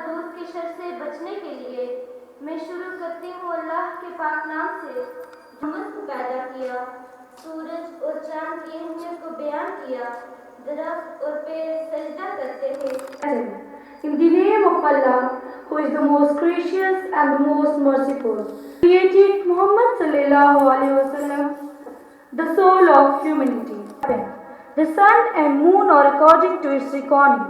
दूध के शर से बचने के लिए मैं शुरू करती हूँ अल्लाह के पाक नाम से। मोहम्मद को पैदा किया, सूरज और चांद की अहमियत को बयान किया, दरख्त और पेड़ सजदा करते थे। In the name of Allah, who is the most gracious and the most merciful, created Muhammad sallallahu alaihi wasallam, the soul of humanity. The sun and moon are according to its reckoning,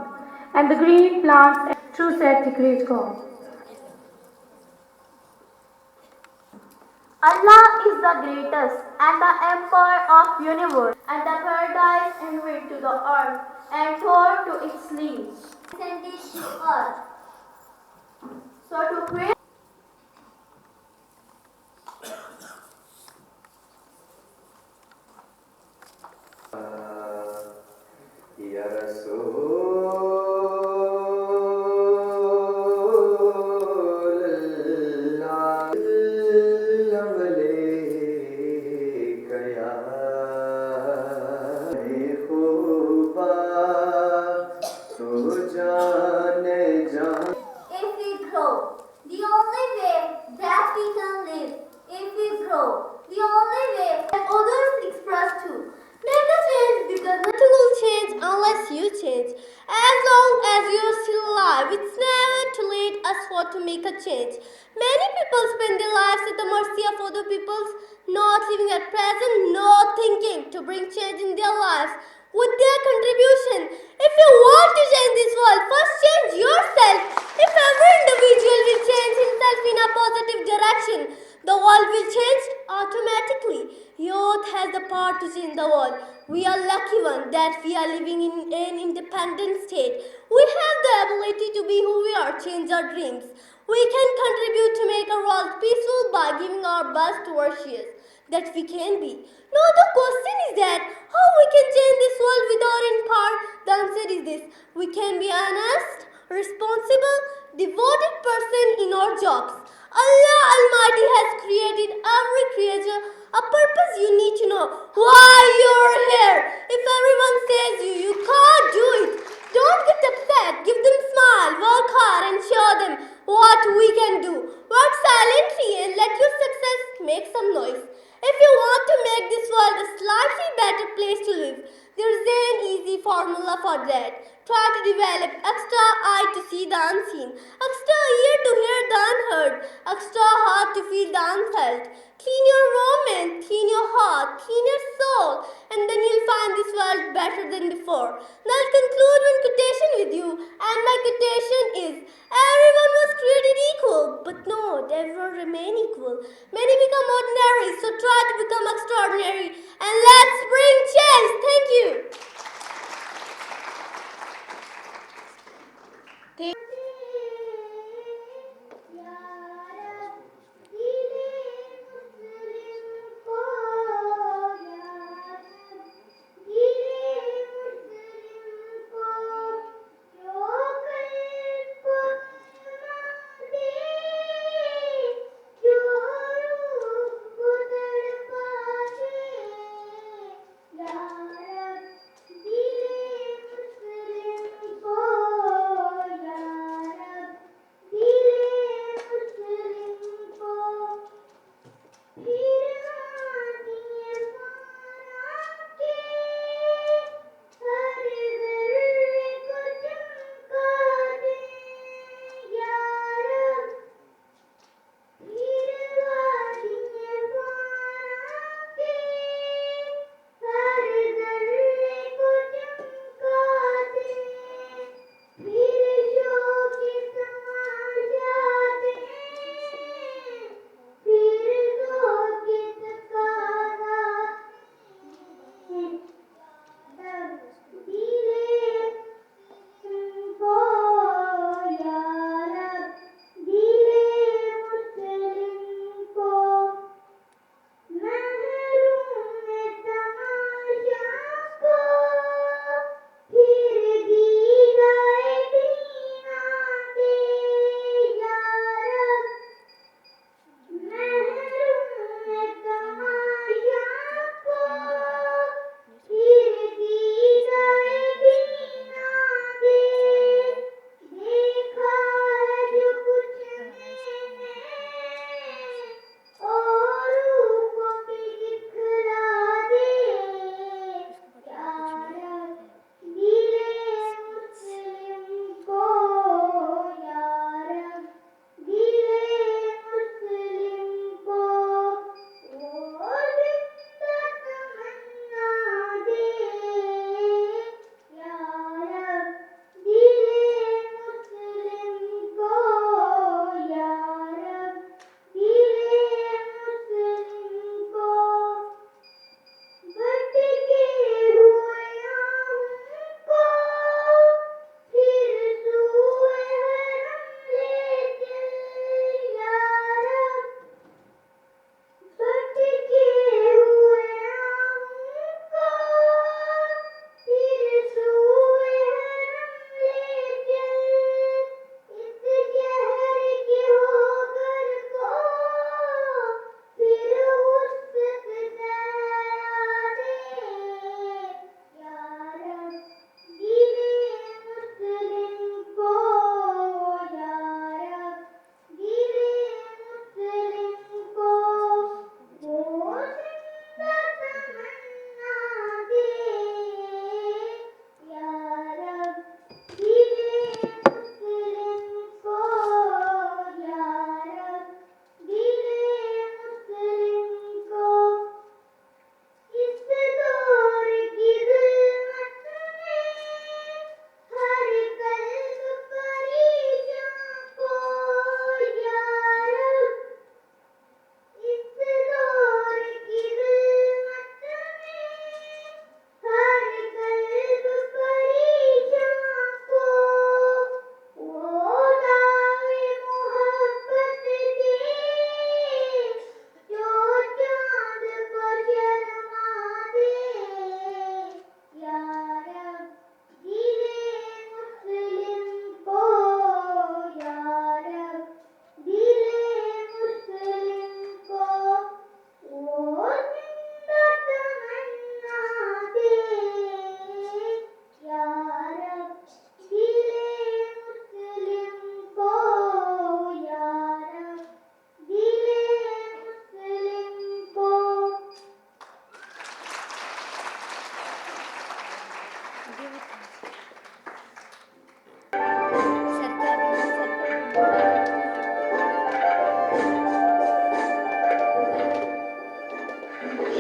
and the green plants true said the great God. Allah is the greatest and the emperor of universe, and the paradise envied to the earth and torn to its leaves. Sent it to earth. So to create Ya Rasul to make a change. Many people spend their lives at the mercy of other people, not living at present, not thinking to bring change in their lives with their contribution. If you want to change this world, first change yourself. If every individual will change himself in a positive direction, the world will change automatically. Youth has the power to change the world. We are lucky one that we are living in an independent state. We have the ability to be who we are, change our dreams. We can contribute to make our world peaceful by giving our best towards that we can be. Now the question is that how we can change this world without any part. The answer is this: we can be honest, responsible, devoted person in our jobs. Allah Almighty has created every creature a purpose. You need to know why you're here. If everyone says you can't do it, don't get upset. Give them a smile, work hard and show them what we can do. Work silently and let your success make some noise. If you want to make this world a slightly better place to live, there is an easy formula for that. Try to develop extra eye to see the unseen, extra ear to hear the unheard, extra heart to feel the unfelt. Clean your room, clean your heart, clean your soul, and then you'll find this world better than before. Now I'll conclude one quotation with you, and my quotation is: everyone was created equal, but not everyone remain equal. Many become ordinary, so try to become extraordinary, and let's bring change. Thank you.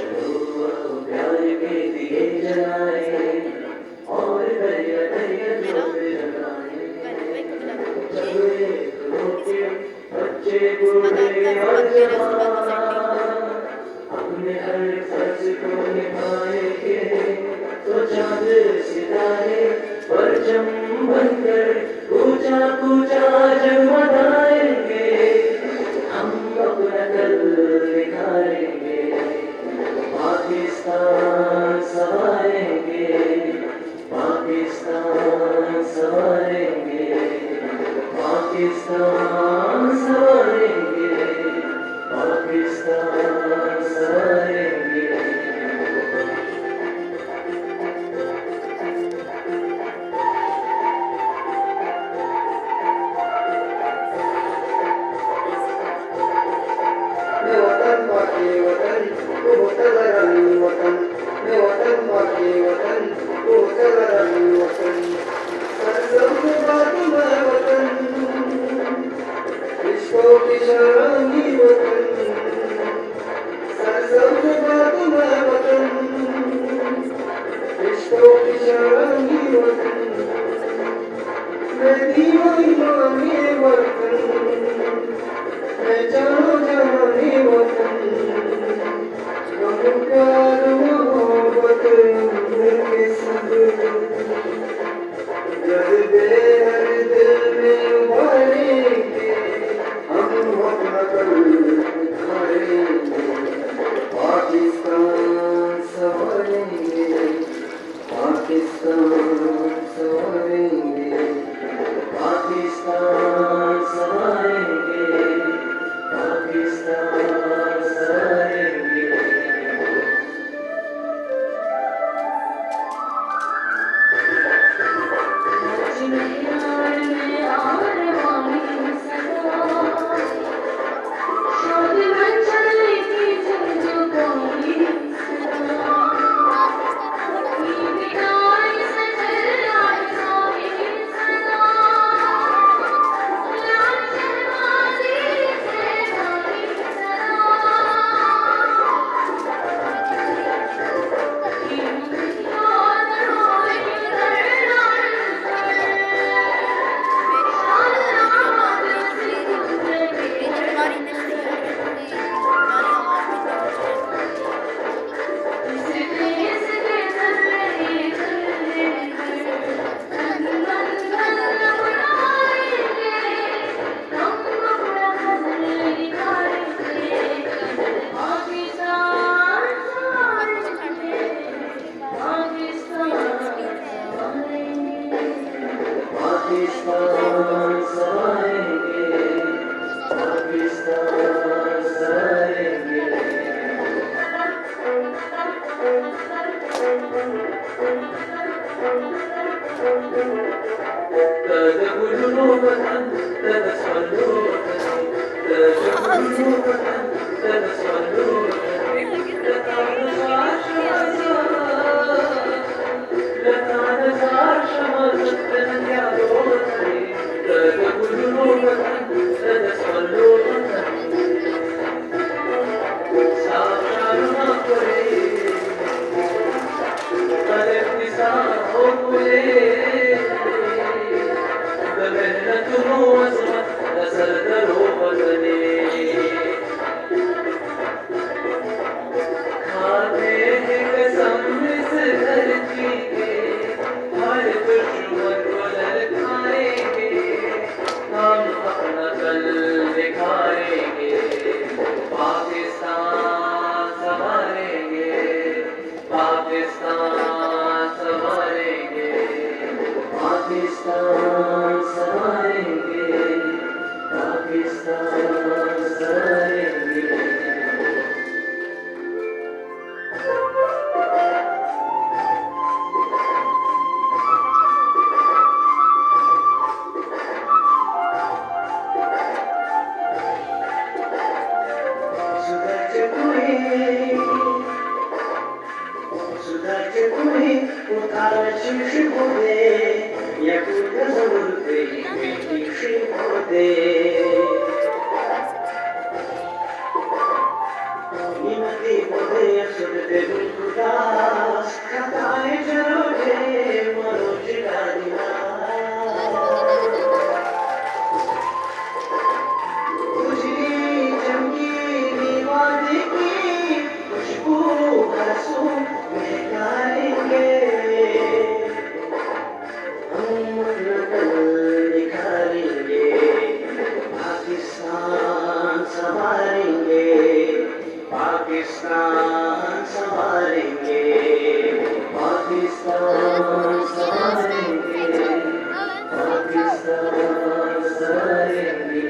प्यार के दिए जलाए और दरिया दरिया जोत जलाए जब एक होके बच्चे बूढ़े और जवान अपने हर फर्ज को निभाएंगे तो चांद सितारे परचम बनकर ऊंचा ऊंचा जगमगाएंगे हम अपना कल निखारेंगे पाकिस्तान संवारेंगे पाकिस्तान संवारेंगे पाकिस्तान संवारेंगे पाकिस्तान संवारेंगे वतन पाके वतन वो होटल वतन मैं वतन पाके वतन वो होटल वतन सरसम बात मैं वतन विश्व की शरानी वतन सरसम बात मैं वतन विश्व की शरानी वतन मैं दीवानी वतन मैं जानो जाने वतन हम प्यार मोहब्बत के सब जज्बे हर दिल में उभारेंगे हम अपना कल निखारेंगे पाकिस्तान संवारेंगे पाकिस्तान संवारेंगे पाकिस्तान संवारेंगे पाकिस्तान संवारेंगे दे या तुझ्या समृद्धी दे निमती मध्ये असुर दे गुलदास खताए जरोजे मरोजे डालिना तुझी चमकीली वादे की खुशबू बरसों महकाएंगे हम अपना कल निखारेंगे Pakistan संवारेंगे Pakistan संवारेंगे Pakistan संवारेंगे Pakistan संवारेंगे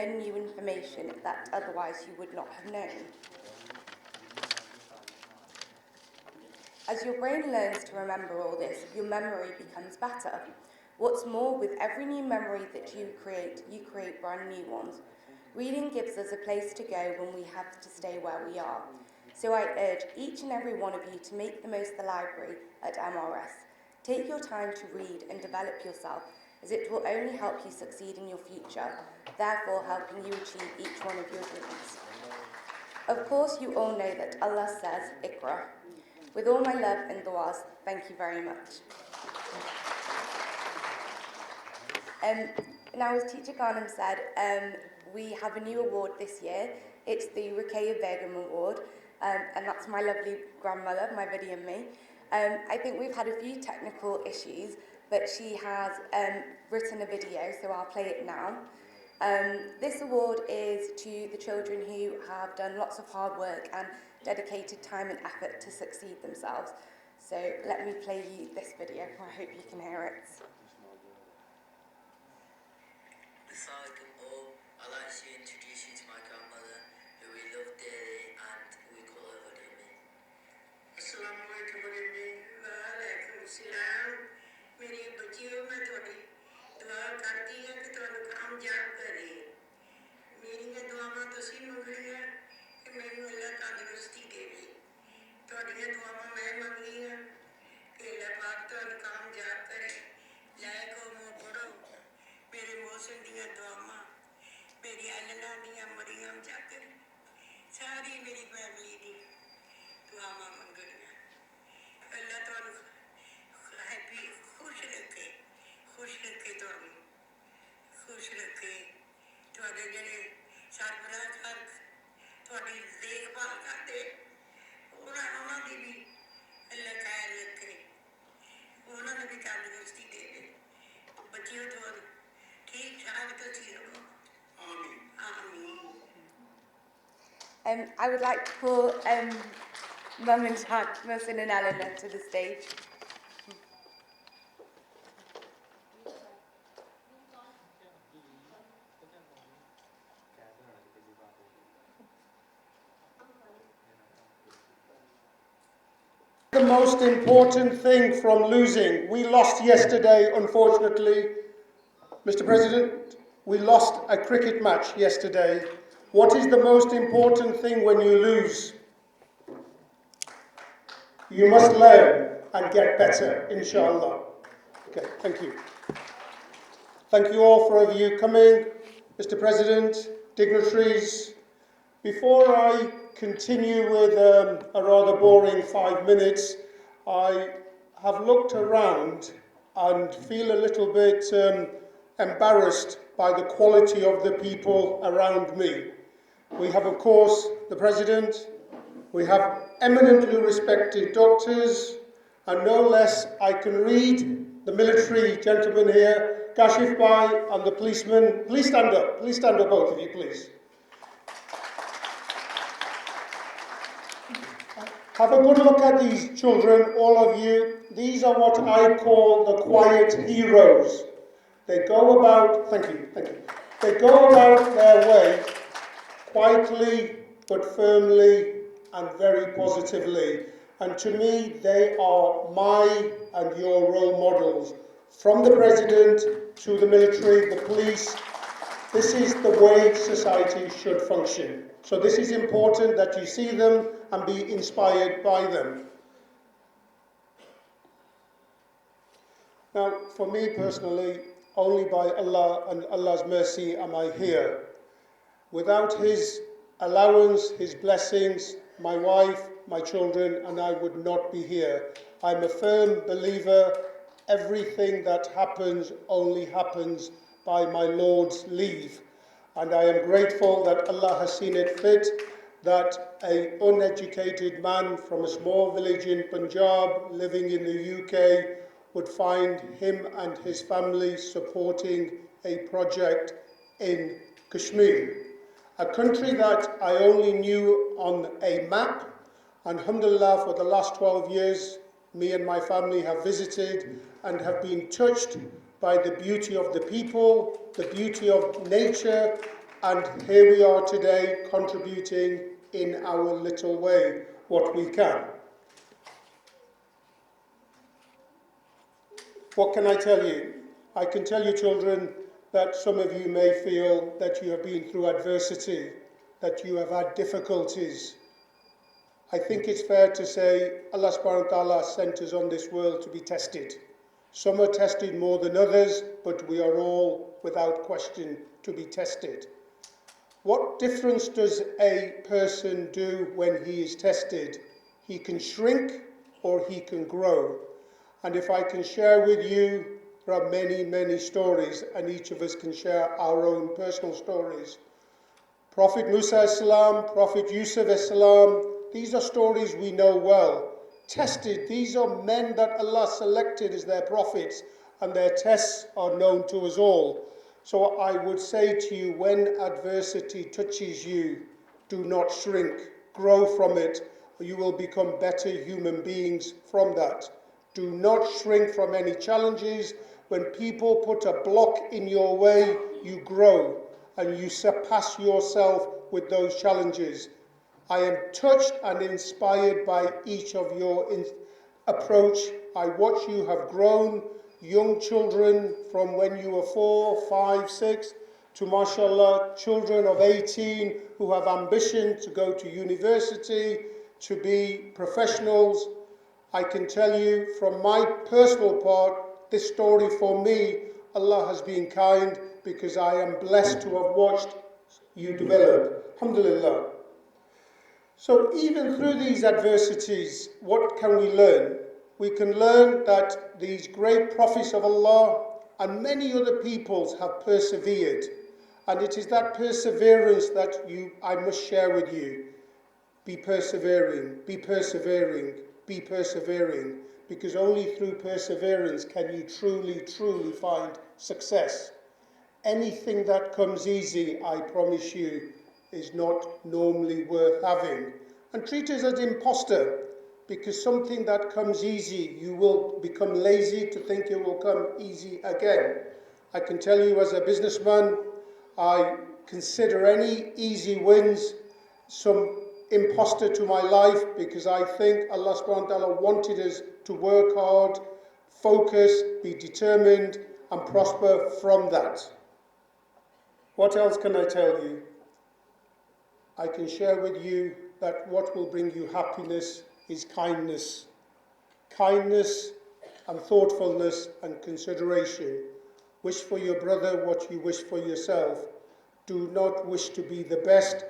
learn new information that otherwise you would not have known. As your brain learns to remember all this, your memory becomes better. What's more, with every new memory that you create brand new ones. Reading gives us a place to go when we have to stay where we are. So I urge each and every one of you to make the most of the library at MRS. Take your time to read and develop yourself, as it will only help you succeed in your future, therefore helping you achieve each one of your dreams. Of course, you all know that Allah says, Iqra. With all my love and du'as, thank you very much. Now, as Teacher Ghanem said, we have a new award this year. It's the Ruqayya Begum Award, and that's my lovely grandmother, my Biddy and me. I think we've had a few technical issues, but she has written a video, so I'll play it now. This award is to the children who have done lots of hard work and dedicated time and effort to succeed themselves. So let me play you this video. I hope you can hear it. Assalamualaikum all. I'd like to introduce you to my grandmother, who we love dearly and we call her Vadimi. Assalamualaikum warahmatullahi wabarakatuh. मेरी बच्चियों में थोड़ी दुआ करती है कि तुहानू कामयाब करे मेरी दुआवां तुसीं मंगणियां कि मैनू अल्लाह तंदुरुस्ती देवे तुहाडीआं दुआवां मैं मंगणियां कि अल्लाह पाक तुहानू कामयाब करे लायक हो मुंह पढ़ो मेरे मौसम दीआं दुआवां मेरी अल्लाह दीआं मरियम जाकर सारी मेरी फैमिली दी दुआवां मंगणियां अल्लाह तुहानू हैप्पी खुश रखे तुहानू खुश रखे तुहाडे जेहड़े सरबराह कर तुहाडी देखभाल करते उन्हां दी भी अल्लाह खैर रखे उन्हां नूं भी तंदुरुस्ती देवे बच्चियों तुहानू ठीक ठाक तुसीं रहो आमीन आमीन I would like to call Mum and Dad, Masood and Eleanor, to the stage. The most important thing from losing. We lost yesterday, unfortunately. Mr. President, we lost a cricket match yesterday. What is the most important thing when you lose? You must learn and get better, inshallah. Okay, thank you. Thank you all for you coming. Mr. President, dignitaries, before I continue with a rather boring 5 minutes, I have looked around and feel a little bit embarrassed by the quality of the people around me. We have, of course, the President, we have eminently respected doctors, and no less, I can read the military gentleman here, Kashif Bhai, and the policeman. Please stand up, both of you, please. Have a good look at these children, all of you. These are what I call the quiet heroes. They go about, thank you. They go about their way quietly but firmly and very positively. And to me, they are my and your role models. From the President to the military, the police, this is the way society should function. So this is important that you see them and be inspired by them. Now, for me personally, only by Allah and Allah's mercy am I here. Without His allowance, His blessings, my wife, my children, and I would not be here. I'm a firm believer, everything that happens only happens by my Lord's leave. And I am grateful that Allah has seen it fit that an uneducated man from a small village in Punjab living in the UK would find him and his family supporting a project in Kashmir, a country that I only knew on a map. And alhamdulillah, for the last 12 years, me and my family have visited and have been touched by the beauty of the people, the beauty of nature, And here we are today contributing in our little way what we can. What can I tell you? I can tell you, children, that some of you may feel that you have been through adversity, that you have had difficulties. I think it's fair to say Allah subhanahu wa ta'ala sent us on this world to be tested. Some are tested more than others, but we are all, without question, to be tested. What difference does a person do when he is tested? He can shrink or he can grow. And if I can share with you, there are many, many stories, and each of us can share our own personal stories. Prophet Musa as-salam, Prophet Yusuf as-salam, these are stories we know well. Tested, these are men that Allah selected as their prophets, and their tests are known to us all. So I would say to you, when adversity touches you, do not shrink, grow from it, or you will become better human beings from that. Do not shrink from any challenges. When people put a block in your way, you grow and you surpass yourself with those challenges. I am touched and inspired by each of your approach. I watch you have grown, young children from when you were 4, 5, 6, to mashallah, children of 18 who have ambition to go to university, to be professionals. I can tell you from my personal part, this story for me, Allah has been kind because I am blessed to have watched you develop. Alhamdulillah. So even through these adversities, what can we learn? We can learn that these great prophets of Allah and many other peoples have persevered. And it is that perseverance that I must share with you. Be persevering, be persevering, be persevering, because only through perseverance can you truly, truly find success. Anything that comes easy, I promise you, is not normally worth having. And treat it as imposter, because something that comes easy, you will become lazy to think it will come easy again. I can tell you as a businessman, I consider any easy wins some imposter to my life, because I think Allah subhanahu wa ta'ala wanted us to work hard, focus, be determined, and prosper from that. What else can I tell you? I can share with you that what will bring you happiness is kindness. Kindness and thoughtfulness and consideration. Wish for your brother what you wish for yourself. Do not wish to be the best.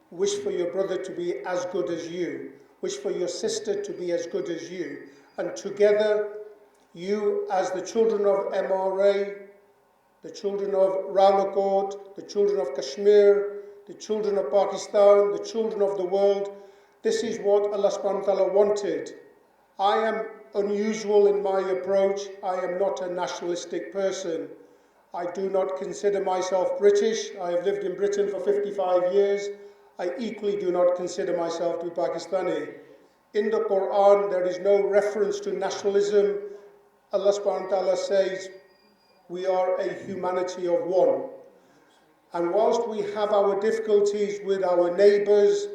Wish for your brother to be as good as you. Wish for your sister to be as good as you. And together, you as the children of MRA, the children of Rawalakot, the children of Kashmir, the children of Pakistan, the children of the world, this is what Allah subhanahu wa ta'ala wanted. I am unusual in my approach. I am not a nationalistic person. I do not consider myself British. I have lived in Britain for 55 years. I equally do not consider myself to be Pakistani. In the Quran, there is no reference to nationalism. Allah subhanahu wa ta'ala says, we are a humanity of one. And whilst we have our difficulties with our neighbours,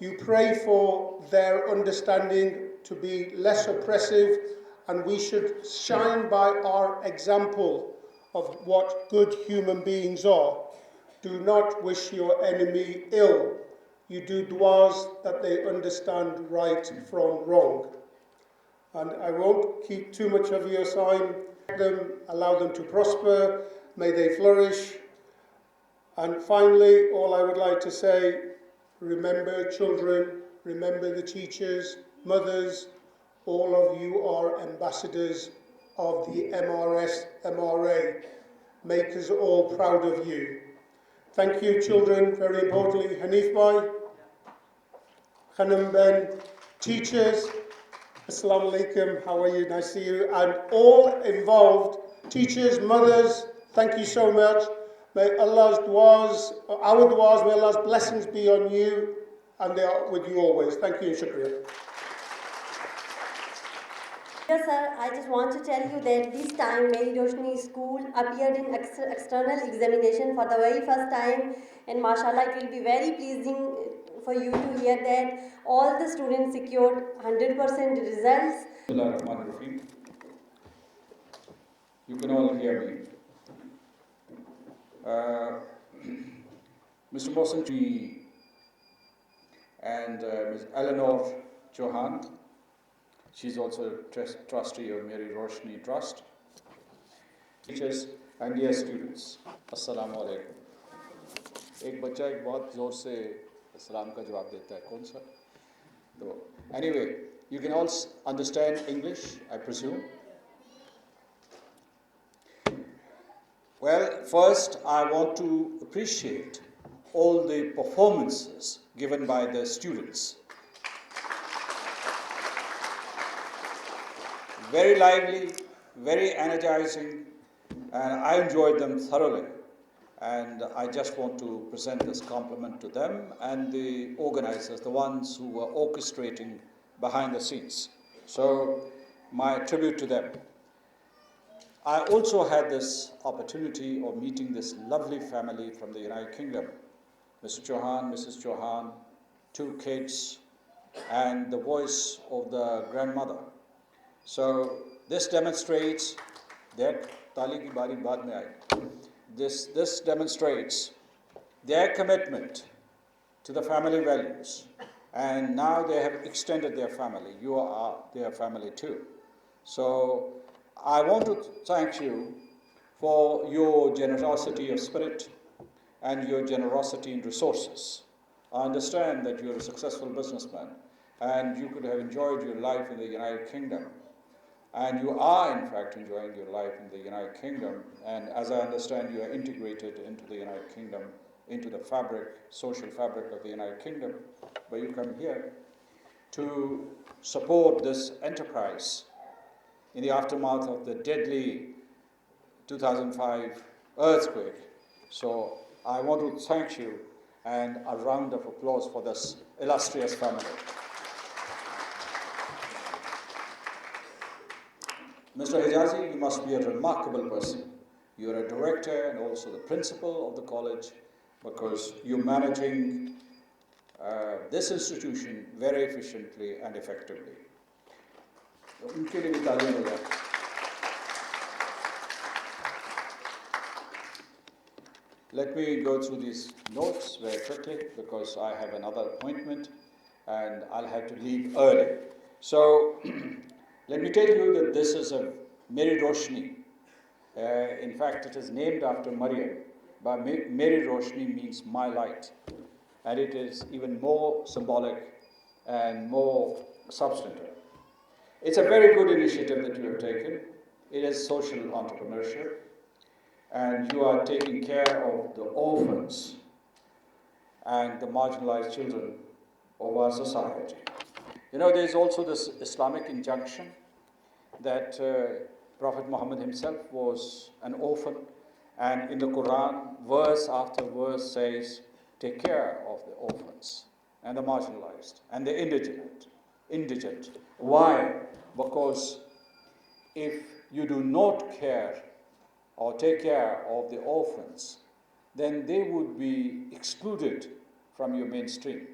you pray for their understanding to be less oppressive, and we should shine by our example of what good human beings are. Do not wish your enemy ill. You do du'as that they understand right from wrong. And I won't keep too much of your time. Allow them to prosper. May they flourish. And finally, all I would like to say, remember children, remember the teachers, mothers, all of you are ambassadors of the MRA. Make us all proud of you. Thank you, children, very importantly, Hanif Bhai, Khanam Ben, teachers, Assalamu alaikum, how are you? Nice to see you. And all involved, teachers, mothers, thank you so much. May Allah's du'as, our du'as, may Allah's blessings be on you, and they are with you always. Thank you and shukriya. Yes, sir, I just want to tell you that this time Miri Roshni school appeared in external examination for the very first time, and mashallah it will be very pleasing for you to hear that all the students secured 100% results. Bismillahirrahmanirrahim. You can all hear me. Mr. Masood and Ms. Eleanor Chauhan, she's also a trustee of Miri Roshni Trust. Teachers and dear students, Assalamu alaikum. एक बच्चा एक बहुत ज़ोर से सलाम का जवाब देता है, कौन सा? तो anyway, you can all understand English, I presume. Well, first I want to appreciate all the performances given by the students. Very lively, very energizing, and I enjoyed them thoroughly. And I just want to present this compliment to them and the organizers, the ones who were orchestrating behind the scenes. So, my tribute to them. I also had this opportunity of meeting this lovely family from the United Kingdom. Mr. Chauhan, Mrs. Chauhan, 2 kids, and the voice of the grandmother. So this demonstrates that this demonstrates their commitment to the family values, and now they have extended their family. You are their family too. So I want to thank you for your generosity of spirit and your generosity in resources. I understand that you're a successful businessman and you could have enjoyed your life in the United Kingdom. And you are, in fact, enjoying your life in the United Kingdom. And as I understand, you are integrated into the United Kingdom, into the fabric, social fabric of the United Kingdom. But you come here to support this enterprise in the aftermath of the deadly 2005 earthquake. So I want to thank you, and a round of applause for this illustrious family. Mr. Hijazi, you must be a remarkable person. You're a director and also the principal of the college, because you're managing this institution very efficiently and effectively. Let me go through these notes very quickly because I have another appointment and I'll have to leave early. So let me tell you that this is a Miri Roshni. In fact, it is named after Maryam, but Miri Roshni means my light. And it is even more symbolic and more substantive. It's a very good initiative that you have taken. It is social entrepreneurship. And you are taking care of the orphans and the marginalized children of our society. You know, there's also this Islamic injunction that Prophet Muhammad himself was an orphan, and in the Quran, verse after verse says, take care of the orphans and the marginalized and the indigent. Why? Because if you do not care or take care of the orphans, then they would be excluded from your mainstream.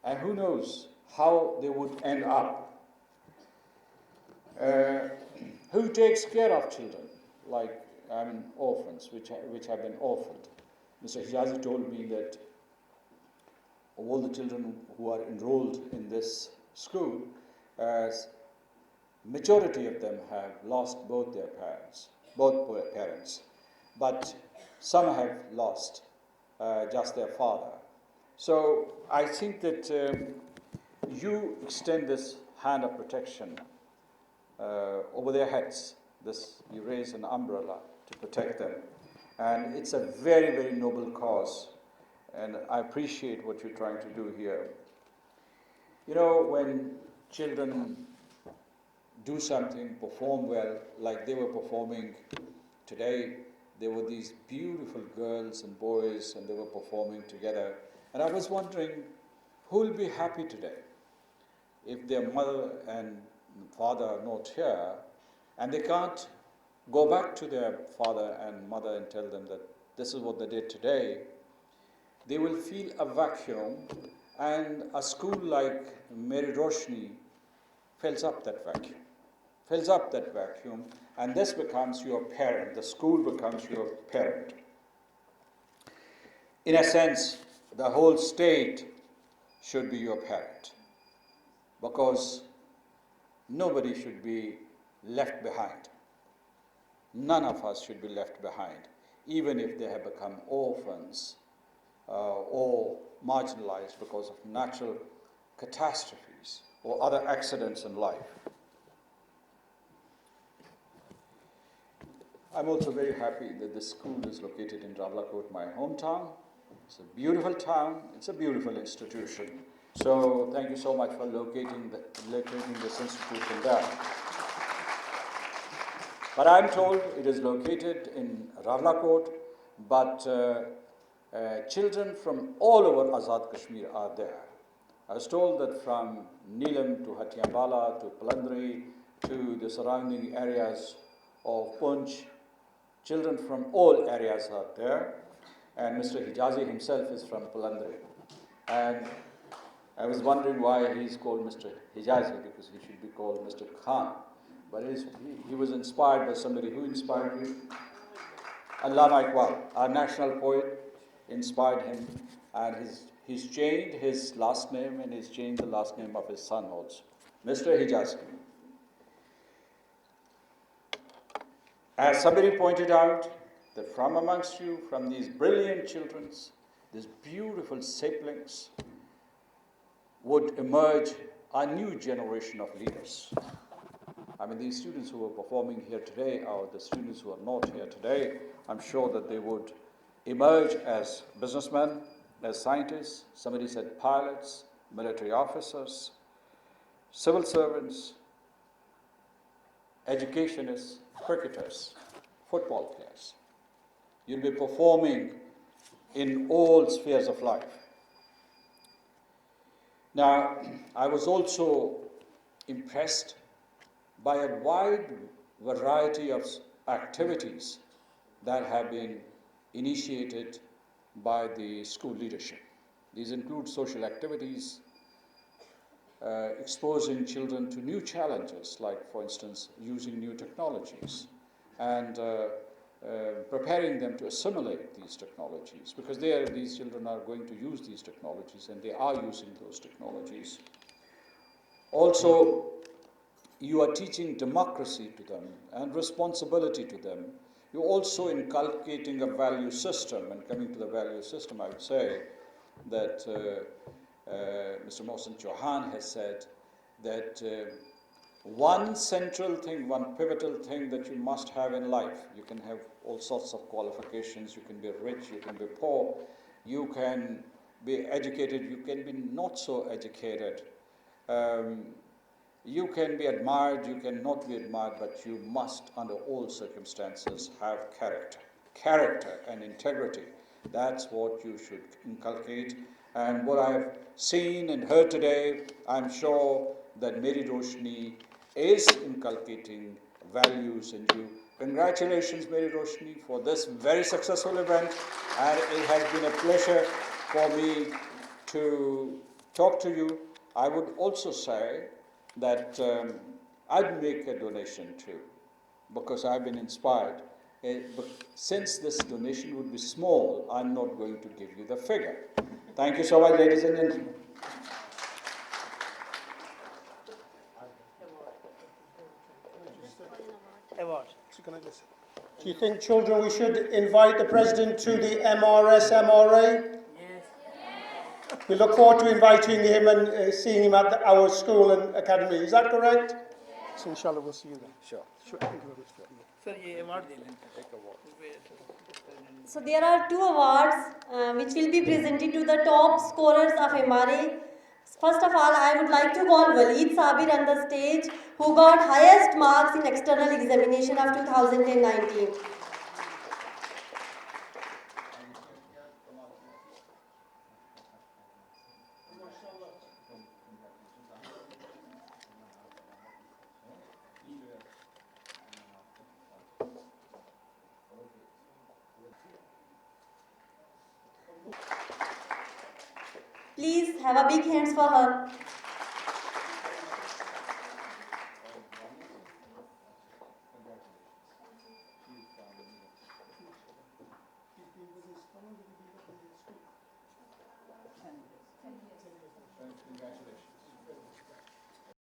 And who knows how they would end up. Who takes care of children, like orphans, which have been orphaned? Mr. Hijazi told me that all the children who are enrolled in this school, majority of them have lost both parents, but some have lost just their father. So I think that you extend this hand of protection over their heads. You raise an umbrella to protect them. And it's a very, very noble cause. And I appreciate what you're trying to do here. You know, when children do something, perform well, like they were performing today, there were these beautiful girls and boys, and they were performing together. And I was wondering, who will be happy today if their mother and father not here, and they can't go back to their father and mother and tell them that this is what they did today, they will feel a vacuum, and a school like Miri Roshni fills up that vacuum, and this becomes your parent. The school becomes your parent. In a sense, the whole state should be your parent, because nobody should be left behind. None of us should be left behind, even if they have become orphans or marginalized because of natural catastrophes or other accidents in life. I'm also very happy that this school is located in Rawalakot, my hometown. It's a beautiful town, it's a beautiful institution. So thank you so much for locating this institution there. But I'm told it is located in Rawalakot, but children from all over Azad Kashmir are there. I was told that from Neelam to Hatiambala to Palandri to the surrounding areas of Punch, children from all areas are there, and Mr. Hijazi himself is from Palandri. And I was wondering why he's called Mr. Hijazi, because he should be called Mr. Khan. But he was inspired by somebody. Who inspired you? Allama Iqbal, our national poet, inspired him, and he's changed his last name, and he's changed the last name of his son also, Mr. Hijazi. As somebody pointed out, that from amongst you, from these brilliant children, these beautiful siblings, would emerge a new generation of leaders. I mean, these students who are performing here today, or the students who are not here today, I'm sure that they would emerge as businessmen, as scientists, somebody said pilots, military officers, civil servants, educationists, cricketers, football players. You'll be performing in all spheres of life. Now, I was also impressed by a wide variety of activities that have been initiated by the school leadership. These include social activities, exposing children to new challenges, like, for instance, using new technologies, and preparing them to assimilate these technologies, because these children are going to use these technologies, and they are using those technologies. Also, you are teaching democracy to them and responsibility to them. You're also inculcating a value system, and coming to the value system, I would say that Mr. Mohsen Chauhan has said that one central thing, one pivotal thing that you must have in life, you can have all sorts of qualifications, you can be rich, you can be poor, you can be educated, you can be not so educated, you can be admired, you cannot be admired, but you must, under all circumstances, have character and integrity. That's what you should inculcate. And what I have seen and heard today, I'm sure that Miri Roshni is inculcating values in you. Congratulations, Miri Roshni, for this very successful event, and it has been a pleasure for me to talk to you. I would also say that I'd make a donation too, because I've been inspired. But since this donation would be small, I'm not going to give you the figure. Thank you so much, ladies and gentlemen. Do you think, children, we should invite the President to the MRS-MRA? Yes. We look forward to inviting him and seeing him at our school and academy. Is that correct? Yes. So inshallah we'll see you then. Sure. Thank you very much. So there are two awards which will be presented to the top scorers of MRA. First of all, I would like to call Waleed Sabir on the stage, who got highest marks in external examination of 2019. Have a big hands for her.